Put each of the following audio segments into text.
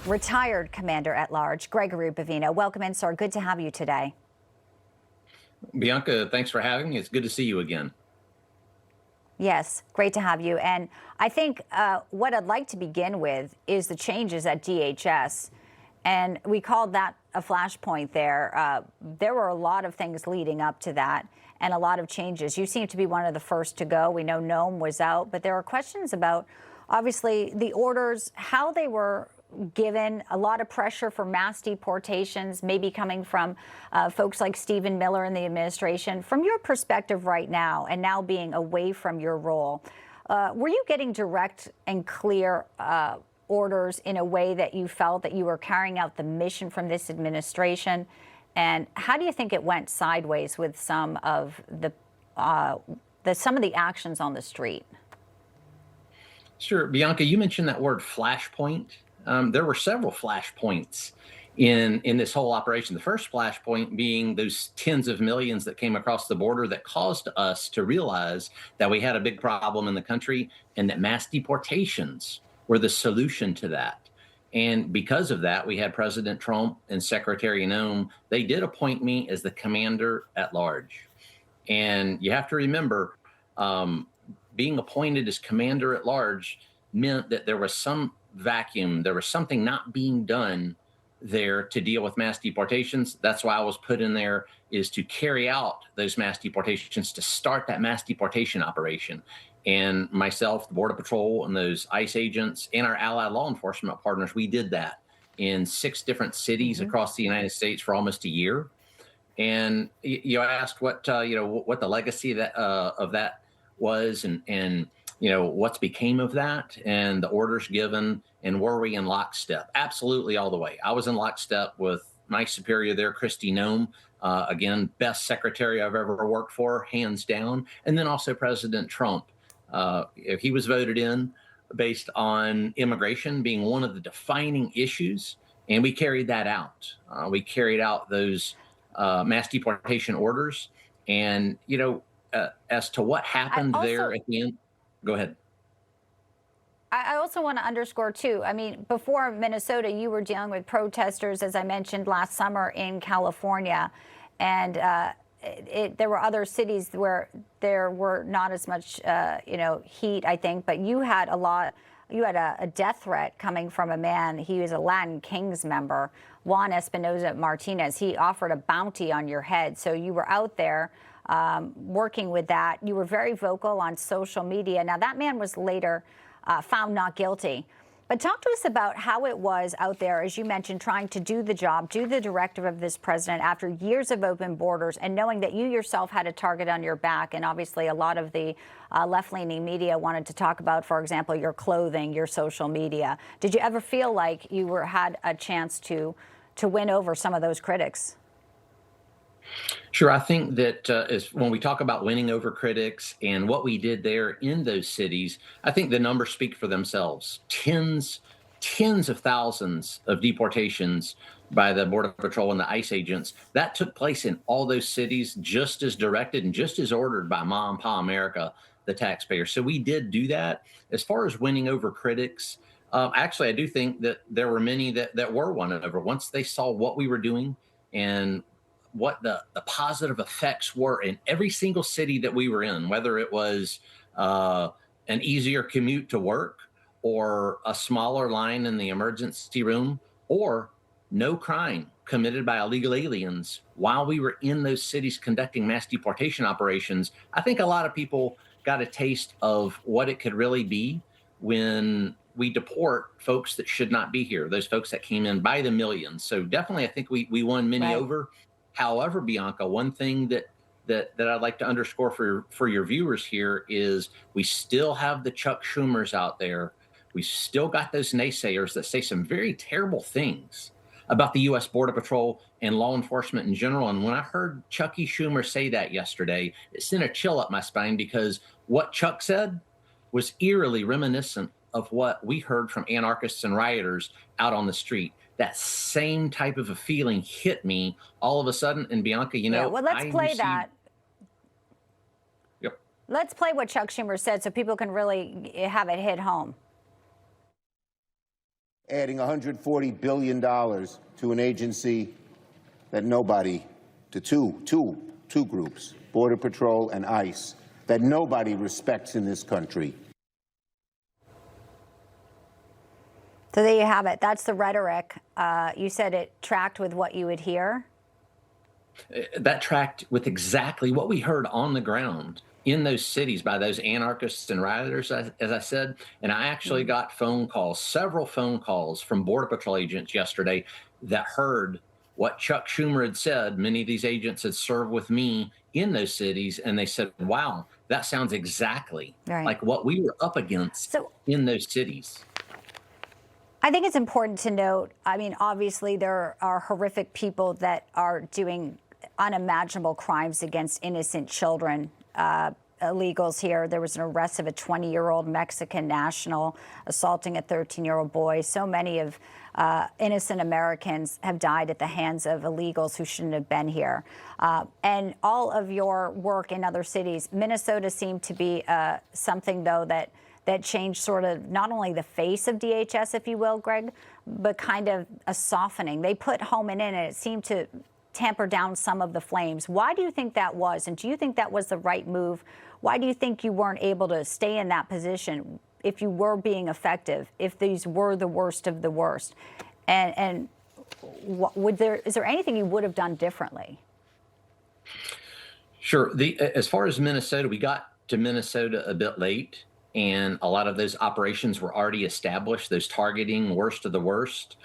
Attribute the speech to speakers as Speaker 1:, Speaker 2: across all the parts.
Speaker 1: retired Commander at Large, Gregory Bovino. Welcome in, sir. Good to have you today.
Speaker 2: Bianca, thanks for having me. It's good to see you again.
Speaker 1: Yes, great to have you. And I think what I'd like to begin with is the changes at DHS. And we called that a flashpoint there. There were a lot of things leading up to that and a lot of changes. You seem to be one of the first to go. We know Nome was out, but there are questions about, obviously, the orders, how they were given, a lot of pressure for mass deportations, maybe coming from folks like Stephen Miller in the administration. From your perspective right now, and now being away from your role, were you getting direct and clear orders in a way that you felt that you were carrying out the mission from this administration? And how do you think it went sideways with some of the actions on the street?
Speaker 2: Sure. Bianca, you mentioned that word flashpoint. There were several flashpoints in this whole operation. The first flashpoint being those tens of millions that came across the border that caused us to realize that we had a big problem in the country and that mass deportations were the solution to that. And because of that, we had President Trump and Secretary Nome. They did appoint me as the commander at large. And you have to remember, being appointed as commander at large meant that there was some vacuum. There was something not being done there to deal with mass deportations. That's why I was put in there, is to carry out those mass deportations, to start that mass deportation operation. And myself, the Border Patrol, and those ICE agents, and our allied law enforcement partners, we did that in 6 different cities across the United States for almost a year. And you asked what what the legacy of that was, and what's became of that, and the orders given, and were we in lockstep? Absolutely, all the way. I was in lockstep with my superior there, Kristi Noem. Again, best secretary I've ever worked for, hands down. And then also President Trump. He was voted in based on immigration being one of the defining issues, and we carried that out. We carried out those mass deportation orders. And, as to what happened there at the end, go ahead.
Speaker 1: I also want to underscore, too, I mean, before Minnesota, you were dealing with protesters, as I mentioned, last summer in California. And there were other cities where there were not as much, heat, I think. But you had a death threat coming from a man. He was a Latin Kings member, Juan Espinoza Martinez. He offered a bounty on your head. So you were out there working with that. You were very vocal on social media. Now, that man was later found not guilty. But talk to us about how it was out there, as you mentioned, trying to do the job, do the directive of this president after years of open borders, and knowing that you yourself had a target on your back. And obviously, a lot of the left-leaning media wanted to talk about, for example, your clothing, your social media. Did you ever feel like you had a chance to win over some of those critics?
Speaker 2: Sure. I think that when we talk about winning over critics and what we did there in those cities, I think the numbers speak for themselves. Tens of thousands of deportations by the Border Patrol and the ICE agents. That took place in all those cities, just as directed and just as ordered by Mom and Pa America, the taxpayer. So we did do that. As far as winning over critics, actually, I do think that there were many that were won over once they saw what we were doing and what the positive effects were in every single city that we were in, whether it was an easier commute to work, or a smaller line in the emergency room, or no crime committed by illegal aliens while we were in those cities conducting mass deportation operations. I think a lot of people got a taste of what it could really be when we deport folks that should not be here, those folks that came in by the millions. So definitely, I think we won many over. However, Bianca, one thing that I'd like to underscore for your viewers here is we still have the Chuck Schumers out there. We still got those naysayers that say some very terrible things about the U.S. Border Patrol and law enforcement in general. And when I heard Chucky Schumer say that yesterday, it sent a chill up my spine, because what Chuck said was eerily reminiscent of what we heard from anarchists and rioters out on the street. That same type of a feeling hit me all of a sudden. And Bianca,
Speaker 1: well, let's play that.
Speaker 2: Yep.
Speaker 1: Let's play what Chuck Schumer said so people can really have it hit home.
Speaker 3: adding $140 billion to an agency that nobody, to two groups, Border Patrol and ICE, that nobody respects in this country.
Speaker 1: So there you have it. That's the rhetoric. You said it tracked with what you would hear.
Speaker 2: That tracked with exactly what we heard on the ground in those cities by those anarchists and rioters, as I said. And I actually got phone calls, several phone calls from Border Patrol agents yesterday that heard what Chuck Schumer had said. Many of these agents had served with me in those cities, and they said, wow, that sounds exactly like what we were up against in those cities.
Speaker 1: I think it's important to note, I mean, obviously there are horrific people that are doing unimaginable crimes against innocent children, illegals here. There was an arrest of a 20-year-old Mexican national assaulting a 13-year-old boy. So many of innocent Americans have died at the hands of illegals who shouldn't have been here. And all of your work in other cities, Minnesota seemed to be something, though, that changed sort of not only the face of DHS, if you will, Greg, but kind of a softening. They put Homan in, and it seemed to tamper down some of the flames. Why do you think that was? And do you think that was the right move? Why do you think you weren't able to stay in that position if you were being effective, if these were the worst of the worst? And is there anything you would have done differently?
Speaker 2: Sure. As far as Minnesota, we got to Minnesota a bit late, and a lot of those operations were already established, those targeting worst of the worst.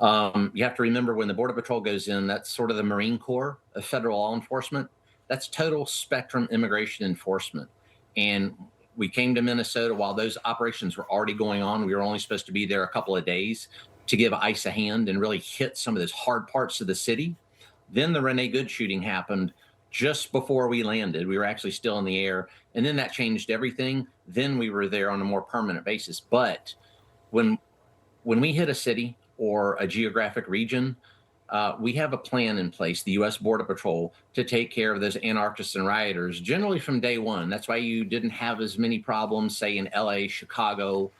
Speaker 2: You have to remember, when the Border Patrol goes in, that's sort of the Marine Corps of federal law enforcement. That's total spectrum immigration enforcement. And we came to Minnesota while those operations were already going on. We were only supposed to be there a couple of days to give ICE a hand and really hit some of those hard parts of the city. Then the Renee Good shooting happened just before we landed. We were actually still in the air, and then that changed everything. Then we were there on a more permanent basis. But when we hit a city or a geographic region, we have a plan in place, the U.S. Border Patrol, to take care of those anarchists and rioters, generally from day one. That's why you didn't have as many problems, say, in L.A., Chicago,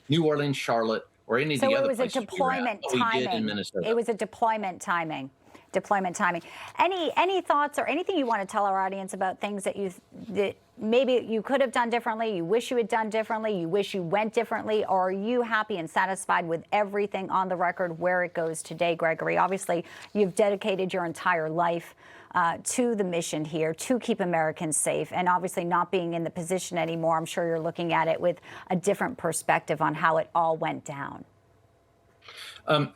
Speaker 2: New Orleans, Charlotte, or any of the other places.
Speaker 1: So it was a deployment timing.
Speaker 2: We did in Minnesota.
Speaker 1: It was a deployment timing. Any thoughts or anything you want to tell our audience about things that maybe you could have done differently, you wish you had done differently, you wish you went differently, or are you happy and satisfied with everything on the record where it goes today, Gregory? Obviously, you've dedicated your entire life to the mission here to keep Americans safe, and obviously not being in the position anymore, I'm sure you're looking at it with a different perspective on how it all went down.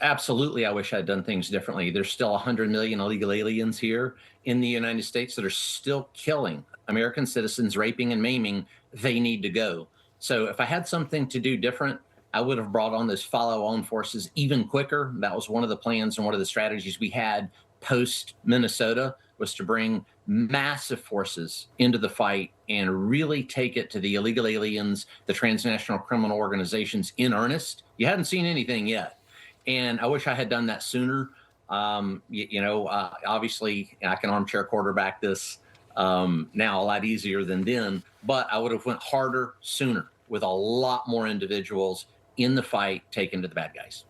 Speaker 2: Absolutely. I wish I'd done things differently. There's still 100 million illegal aliens here in the United States that are still killing American citizens, raping and maiming. They need to go. So if I had something to do different, I would have brought on those follow-on forces even quicker. That was one of the plans and one of the strategies we had post Minnesota, was to bring massive forces into the fight and really take it to the illegal aliens, the transnational criminal organizations in earnest. You hadn't seen anything yet. And I wish I had done that sooner. Obviously, I can armchair quarterback this now a lot easier than then, but I would have went harder sooner with a lot more individuals in the fight taken to the bad guys.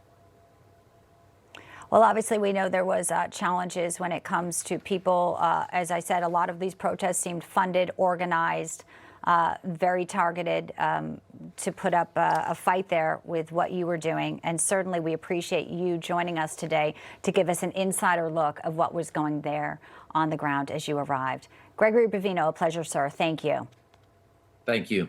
Speaker 1: Well, obviously, we know there was challenges when it comes to people. As I said, a lot of these protests seemed funded, organized, very targeted to put up a fight there with what you were doing. And certainly we appreciate you joining us today to give us an insider look of what was going there on the ground as you arrived. Gregory Bovino, a pleasure, sir. Thank you.
Speaker 2: Thank you.